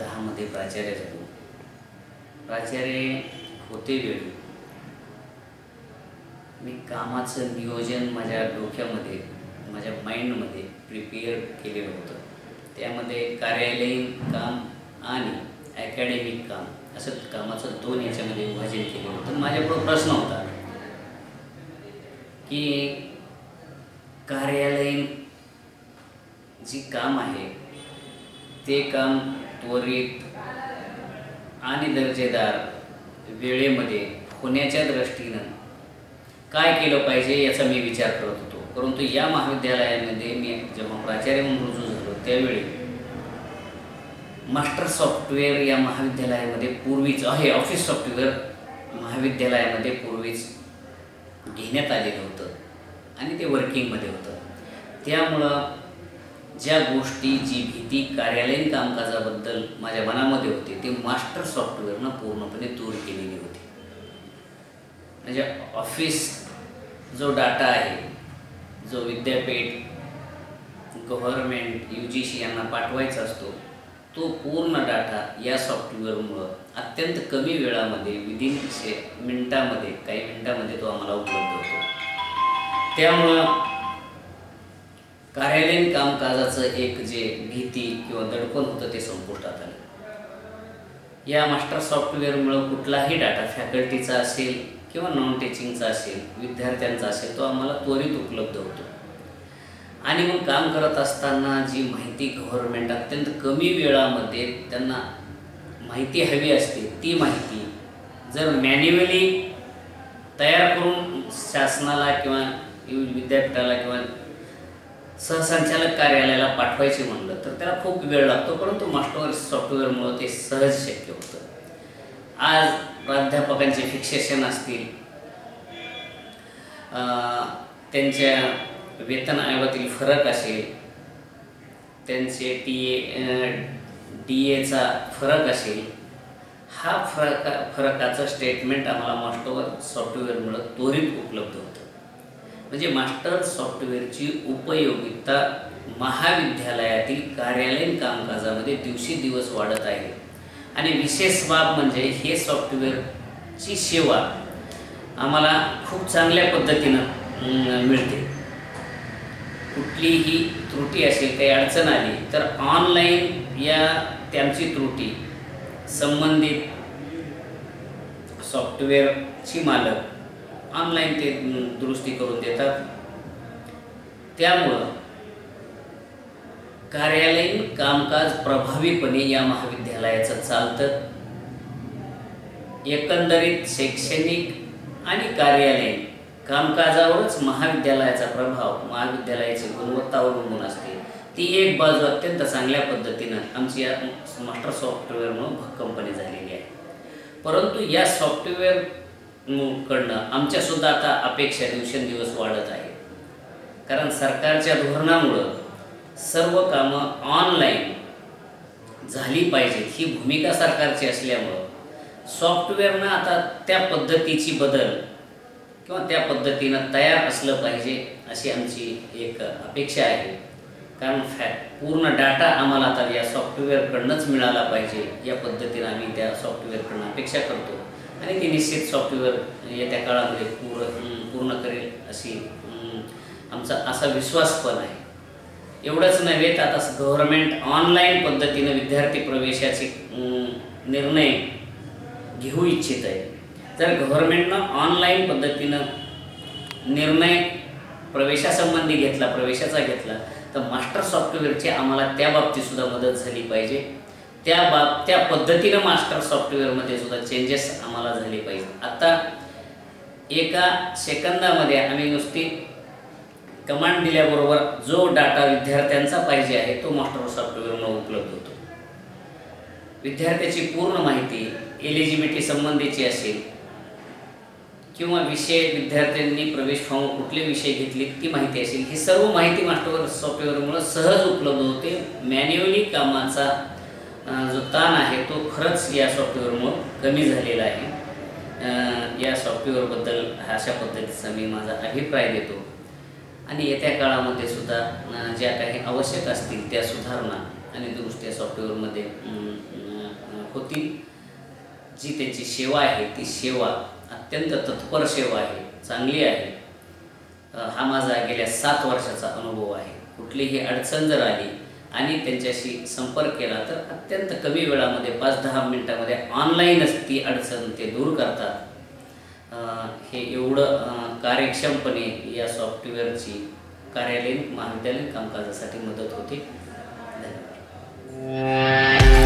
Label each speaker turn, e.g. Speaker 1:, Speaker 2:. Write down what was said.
Speaker 1: 2010 मध्ये प्राचार्य झालो. प्राचार्य होते वेळी मी कामाचं नियोजन माझ्या डोक्यामध्ये, माझ्या माइंडमध्ये प्रिपेअर केलेलं होतं. त्यामध्ये कार्यालयीन काम आणि अकॅडमिक काम असं कामाचं 2 याच्यामध्ये विभाजन केलं होतं. माझ्यापुढं प्रश्न होता की कार्यालयीन जी काम आहे ते काम त्वरित आणि दर्जेदार वेळेमध्ये होण्याच्या दृष्टीनं काय केलं पाहिजे याचा मी विचार करत होतो. परंतु या महाविद्यालयामध्ये मी जेव्हा प्राचार्य म्हणून रुजू झालो त्यावेळी मास्टर सॉफ्टवेअर या महाविद्यालयामध्ये पूर्वीच आहे, ऑफिस सॉफ्टवेअर महाविद्यालयामध्ये पूर्वीच घेण्यात आलेलं होतं आणि ते वर्किंगमध्ये होतं. त्यामुळं ज्या गोष्टी, जी भीती कार्यालयीन कामकाजाबद्दल माझ्या मनामध्ये होती ते मास्टर सॉफ्टवेअरनं पूर्णपणे दूर केलेली होती. म्हणजे ऑफिस जो डाटा आहे, जो विद्यापीठ, गव्हर्नमेंट, UGC यांना पाठवायचा असतो तो पूर्ण डाटा या सॉफ्टवेअरमुळं अत्यंत कमी वेळामध्ये विदिन मिनटामध्ये, काही मिनटामध्ये तो आम्हाला उपलब्ध होतो. त्यामुळं कार्यालयीन कामकाजाचं एक जे भीती किंवा दडपण होतं ते संपुष्टात आलं. या मास्टर सॉफ्टवेअरमुळं कुठलाही डाटा फॅकल्टीचा असेल किंवा नॉन टीचिंगचा असेल, विद्यार्थ्यांचा असेल, तो आम्हाला त्वरित उपलब्ध होतो. आणि मग काम करत असताना जी माहिती गव्हर्नमेंट अत्यंत कमी वेळामध्ये त्यांना माहिती हवी असते ती माहिती जर मॅन्युअली तयार करून शासनाला किंवा विद्यापीठाला किंवा सहसंचालक कार्यालयाला पाठवायचे म्हणलं तर त्याला खूप वेळ लागतो. परंतु मास्टर सॉफ्टवेअरमुळं ते सहज शक्य होतं. आज प्राध्यापकांचे फिक्सेशन असतील, त्यांच्या वेतन आयोगातील फरक असेल, त्यांचे DAचा फरक असेल, हा फरकाचं स्टेटमेंट आम्हाला मास्टर सॉफ्टवेअरमुळं त्वरित उपलब्ध होतं. म्हणजे मास्टर सॉफ्टवेअरची उपयोगिता महाविद्यालयातील कार्यालयीन कामकाजामध्ये दिवसेंदिवस वाढत आहे. आणि विशेष बाब म्हणजे हे सॉफ्टवेअरची सेवा आम्हाला खूप चांगल्या पद्धतीनं मिळते. कुठलीही त्रुटी असेल, काही अडचण आली तर ऑनलाईन त्यांची त्रुटी संबंधित सॉफ्टवेअरची मालक ऑनलाईन ते दुरुस्ती करून देतात. त्यामुळं कार्यालयीन कामकाज प्रभावीपणे या महाविद्यालयाचं चालतं. एकंदरीत शैक्षणिक आणि कार्यालयीन कामकाजावरच महाविद्यालयाचा प्रभाव, महाविद्यालयाची गुणवत्ता अवलंबून असते. ती एक बाजू अत्यंत चांगल्या पद्धतीनं आमची या मास्टर सॉफ्टवेअरमुळे भक्कमपणे झालेली आहे. परंतु या सॉफ्टवेअर कडनं आमच्यासुद्धा आता अपेक्षा दिवसेंदिवस वाढत आहे. कारण सरकारच्या धोरणामुळं सर्व कामं ऑनलाईन झाली पाहिजेत ही भूमिका सरकारची असल्यामुळं सॉफ्टवेअरनं आता त्या पद्धतीची बदल किंवा त्या पद्धतीनं तयार असलं पाहिजे अशी आमची एक अपेक्षा आहे. कारण पूर्ण डाटा आम्हाला आता या सॉफ्टवेअरकडनंच मिळाला पाहिजे या पद्धतीनं आम्ही त्या सॉफ्टवेअरकडनं अपेक्षा करतो. आणि ते निश्चित सॉफ्टवेअर येत्या काळामध्ये पूर्ण करेल अशी आमचा असा विश्वास पण आहे. एवढंच नव्हे तर आता गव्हर्नमेंट ऑनलाईन पद्धतीनं विद्यार्थी प्रवेशाचे निर्णय घेऊ इच्छित आहे. जर गव्हर्नमेंटनं ऑनलाईन पद्धतीनं निर्णय प्रवेशासंबंधी घेतला, प्रवेशाचा घेतला तर मास्टर सॉफ्टवेअरची आम्हाला त्या बाबतीतसुद्धा मदत झाली पाहिजे. त्या पद्धतीनं मास्टर सॉफ्टवेअरमध्ये सुद्धा चेंजेस आम्हाला झाले पाहिजे. आता एका सेकंदामध्ये आम्ही नुसती कमांड दिल्याबरोबर जो डाटा विद्यार्थ्यांचा पाहिजे आहे तो मास्टर सॉफ्टवेअरमुळे उपलब्ध होतो. विद्यार्थ्याची पूर्ण माहिती एलिजिबिलिटी संबंधीची असेल किंवा विषय विद्यार्थ्यांनी प्रवेश फॉर्म कुठले विषय घेतले ती माहिती असेल, ही सर्व माहिती मास्टर सॉफ्टवेअरमुळे सहज उपलब्ध होते. मॅन्युअली कामाचा जो ताण आहे तो खरंच या सॉफ्टवेअरमुळे कमी झालेला आहे. या सॉफ्टवेअरबद्दल अशा पद्धतीचा मी माझा अभिप्राय देतो. आणि येत्या काळामध्ये सुद्धा ज्या काही आवश्यक असतील त्या सुधारणा आणि दुरुस्त्या सॉफ्टवेअरमध्ये होतील. जी त्यांची सेवा आहे ती सेवा अत्यंत तत्पर सेवा आहे, चांगली आहे. हा माझा गेल्या 7 वर्षाचा अनुभव आहे. कुठलीही अडचण जर आली आणि त्यांच्याशी संपर्क केला तर अत्यंत कमी वेळामध्ये 5-10 मिनिटामध्ये ऑनलाईनच ती अडचण ते दूर करतात. हे एवढं कार्यक्षमपणे या सॉफ्टवेअरची कार्यालयीन महाविद्यालयीन कामकाजासाठी मदत होते. धन्यवाद.